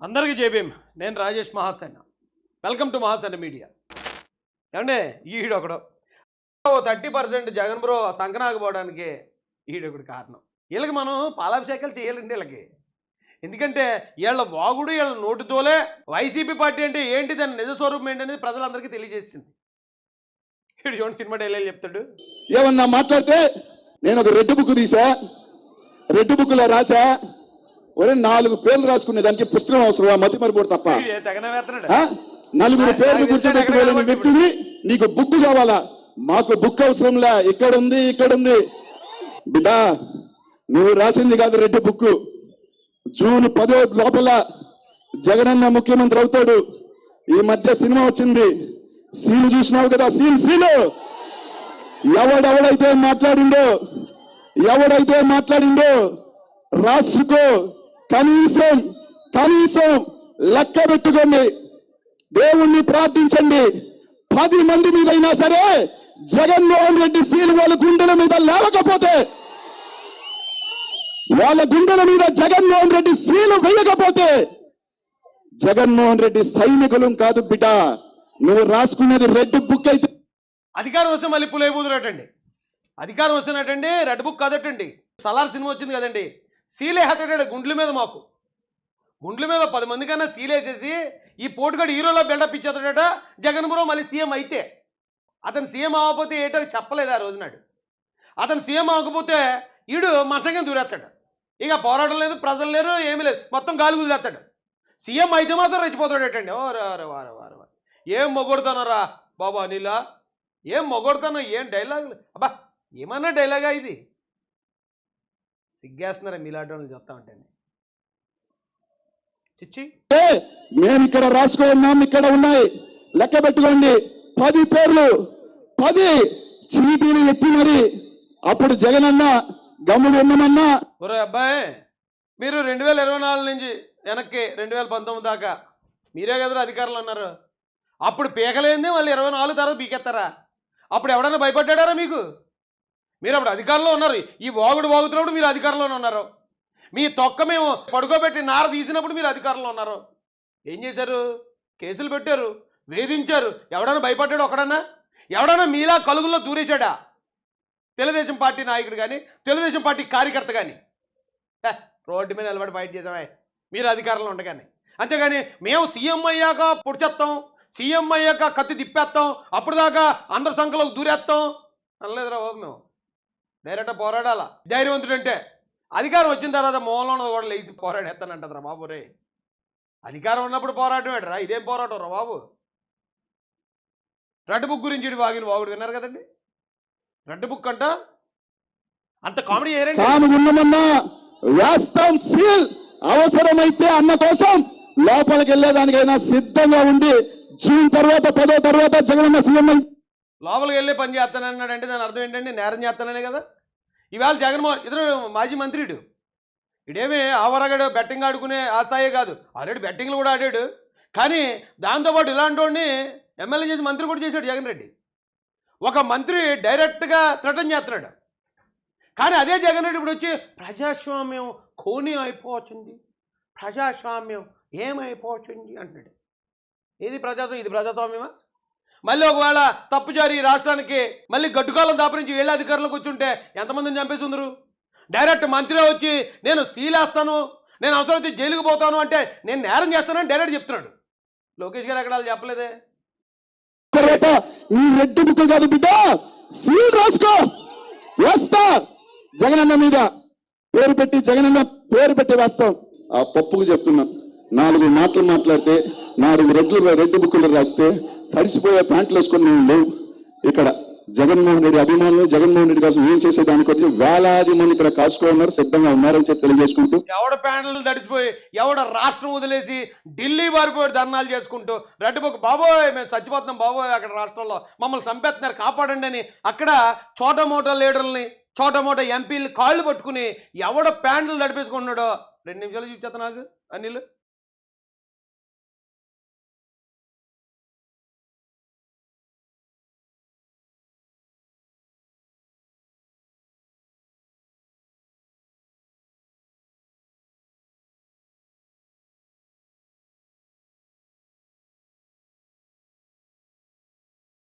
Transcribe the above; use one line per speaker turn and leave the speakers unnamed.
అందరికీ జై భీమ్. నేను Rajesh Mahasena. Welcome to Mahasena media. ఏమంటే ఈడొకడు 30% జగన్ బ్రో సంకనాకపోవడానికి ఈడొకడు కారణం. వీళ్ళకి మనం పాలాభిషేకాలు చేయాలండి వీళ్ళకి. ఎందుకంటే వీళ్ళ వాగుడు వీళ్ళ నోటితోలే వైసీపీ పార్టీ అంటే ఏంటి, దాని నిజ స్వరూపం ఏంటనేది ప్రజలందరికీ తెలియజేసింది. వీడు చూడండి సినిమా డైలాగ్ చెప్తాడు.
ఏమన్నా మాట్లాడితే నేను ఒక రెడ్ బుక్ తీసా, రెడ్ బుక్లో రాసా, ఒరే 4 పేర్లు రాసుకునే దానికి పుస్తకం అవసరం, మతి మరిపోడు తప్ప. 4 పేర్లు గుర్తుపెట్టుకోలేని వ్యక్తిని నీకు బుక్ కావాలా? మాకు బుక్ అవసరంలా, ఇక్కడ ఉంది ఇక్కడ ఉంది బిడ్డా. నువ్వు రాసింది కాదు రెడ్ బుక్. జూన్ 10 లోపల జగనన్న ముఖ్యమంత్రి అవుతాడు. ఈ మధ్య సినిమా వచ్చింది, సీలు చూసినావు కదా, సీలు ఎవడైతే మాట్లాడిండో రాసుకో. కనీసం లెక్క పెట్టుకోండి, దేవుణ్ణి ప్రార్థించండి. 10 మంది మీద అయినా సరే జగన్మోహన్ రెడ్డి సీలు వాళ్ళ గుండెల మీద లేవకపోతే, వాళ్ళ గుండెల మీద జగన్మోహన్ రెడ్డి సీలు వేయకపోతే జగన్మోహన్ రెడ్డి సైనికులం కాదు బిడ్డ. నువ్వు రాసుకునేది రెడ్ బుక్ అయితే
అధికారం వస్తే మళ్ళీ పులేబూదురటండి. అధికారం వస్తున్నట్టండి రెడ్ బుక్ కాదటండి. సలార్ సినిమా వచ్చింది కదండి, సీలే హతడాడు గుండ్ల మీద. మాకు గుండ్ల మీద 10 మంది కన్నా సీలేసేసి ఈ పోటుగాడు హీరోలో బిల్డప్ ఇచ్చేస్తాడట. జగన్ బ్రో మళ్ళీ సీఎం అయితే, అతను సీఎం అవ్వకపోతే ఏటో చెప్పలేదు ఆ రోజునాడు. అతను సీఎం అవ్వకపోతే ఈడు మంచంగా దూరేస్తాడు. ఇక పోరాటం లేదు, ప్రజలు లేరు, ఏమీ లేదు, మొత్తం గాలి కుదిరేస్తాడు. సీఎం అయితే మాత్రం రెచ్చిపోతాడటండి. వారు ఏం మొగొడతానరా బాబా అనిలా, ఏం మొగొడతానో, ఏం డైలాగులు, అబ్బా ఏమన్నా డైలాగా ఇది. సిగ్గేస్తున్నారా మీలాంటి వాళ్ళని చెప్తా ఉంటాను. చిచ్చి
మేము ఇక్కడ రాసుకున్నాం, ఇక్కడ ఉన్నాయి, లెక్క పెట్టుకోండి. 10 పేర్లు, 10 చీటీలు ఎత్తి మరి అప్పుడు జగనన్న గమ్ముడు ఉన్నామన్నా.
ఒరే అబ్బాయి, మీరు 2024 నుంచి వెనక్కి 2019 దాకా మీరే కదా అధికారులు అన్నారు. అప్పుడు పీకలేంది, మళ్ళీ 24 తర్వాత పీకెత్తారా? అప్పుడు ఎవడన్నా భయపడ్డారా మీకు? మీరు అప్పుడు అధికారంలో ఉన్నారు. ఈ వాగుతున్నప్పుడు మీరు అధికారంలోనే ఉన్నారు. మీ తొక్క మేము పడుకోబెట్టి నార తీసినప్పుడు మీరు అధికారంలో ఉన్నారు. ఏం చేశారు? కేసులు పెట్టారు, వేధించారు. ఎవడన్నా భయపడ్డాడు? ఎవడన్నా మీలా కలుగుల్లో దూరేశాడా? తెలుగుదేశం పార్టీ నాయకుడు కానీ, తెలుగుదేశం పార్టీ కార్యకర్త కానీ రోడ్డు మీద నిలబడి ఫైట్ చేసామే మీరు అధికారంలో ఉండగానే. అంతేగాని మేము సీఎం అయ్యాక పొడిచేస్తాం, సీఎం అయ్యాక కత్తి తిప్పేస్తాం, అప్పుడు దాకా అందరి సంఖ్యలోకి దూరేస్తాం అనలేదురా బాబు. మేము డైరెక్ట్ పోరాడాలా. ధైర్యవంతుడు అంటే అధికారం వచ్చిన తర్వాత మూలంలో కూడా లేచి పోరాడేస్తానంటరా బాబు. రే అధికారం ఉన్నప్పుడు పోరాటం ఏంటరా? ఇదేం పోరాటం రా బాబు. రెడ్ బుక్ గురించి వాగుడు విన్నారు కదండి. రెడ్ బుక్ అంట అంత కామెడీ
వేస్తాం సీల్, అవసరమైతే అన్న కోసం లోపలికి వెళ్ళేదానికైనా సిద్ధంగా ఉండి జూన్ తర్వాత 10 తర్వాత జగనన్న సీఎం
లోపలికి వెళ్ళి పని చేస్తానన్నాడంటే దాని అర్థం ఏంటంటే నేరం చేస్తాననే కదా. ఇవాళ జగన్మోహన్ ఇతను మాజీ మంత్రిడు, ఇడేమి ఆవరగాడు బెట్టింగ్ ఆడుకునే ఆ స్థాయే కాదు, ఆల్రెడీ బెట్టింగ్లు కూడా ఆడాడు. కానీ దాంతోపాటు ఇలాంటి వాడిని ఎమ్మెల్యే చేసి మంత్రి కూడా చేశాడు జగన్ రెడ్డి. ఒక మంత్రి డైరెక్ట్గా థ్రెటన్ చేస్తున్నాడు. కానీ అదే జగన్ రెడ్డి ఇప్పుడు వచ్చి ప్రజాస్వామ్యం ఖూనీ అయిపోతుంది, ప్రజాస్వామ్యం ఏమైపోతుంది అంటున్నాడు. ఏది ప్రజాస్వామ్యం? ఇది ప్రజాస్వామ్యమా? మళ్ళీ ఒకవేళ తప్పు జారి రాష్ట్రానికి మళ్ళీ గడ్డుకాలం దాపరించి ఏళ్ళ అధికారంలోకి వచ్చి ఉంటే ఎంతమందిని చంపేసి ఉందరు? డైరెక్ట్ మంత్రి వచ్చి నేను సీలేస్తాను, నేను అవసరమైతే జైలుకు పోతాను అంటే నేను నేరం చేస్తానని డైరెక్ట్ చెప్తున్నాడు. లోకేష్ గారు ఎక్కడ చెప్పలేదే.
నీ రెడ్ బుక్ కాదు బిడ్డ, సీల్ రాసుకో, వేస్తా జగనన్న మీద పేరు పెట్టి, జగనన్న పేరు పెట్టి వేస్తాం. ఆ పప్పుకు చెప్తున్నా, 4 మాటలు మాట్లాడితే 4 రెడ్ బుక్లు రాస్తే తడిసిపోయే ప్యాంట్లు వేసుకొని నేను లేవు. ఇక్కడ జగన్మోహన్ రెడ్డి అభిమానులు, జగన్మోహన్ రెడ్డి కోసం ఏం చేసేదానికి వచ్చి వేలాది మంది ఇక్కడ కాచుకోన్నారు, సిద్ధంగా ఉన్నారని చెప్పి తెలియజేసుకుంటూ,
ఎవడ ప్యాంట్లు తడిచిపోయి ఎవడ రాష్ట్రం వదిలేసి ఢిల్లీ వారిపోయి ధర్నాలు చేసుకుంటూ రెడ్ బుక్ బాబోయ్ మేము చచ్చిపోతున్నాం బాబోయ్, అక్కడ రాష్ట్రంలో మమ్మల్ని చంపేస్తున్నారు కాపాడండి అని అక్కడ చోటమోటా లీడర్లని, చోటమోటా ఎంపీలు కాళ్ళు పట్టుకుని ఎవడ ప్యాంట్లు తడిపేసుకుంటున్నాడో 2 నిమిషాలు చూచేస్తా నాకు అనిల్.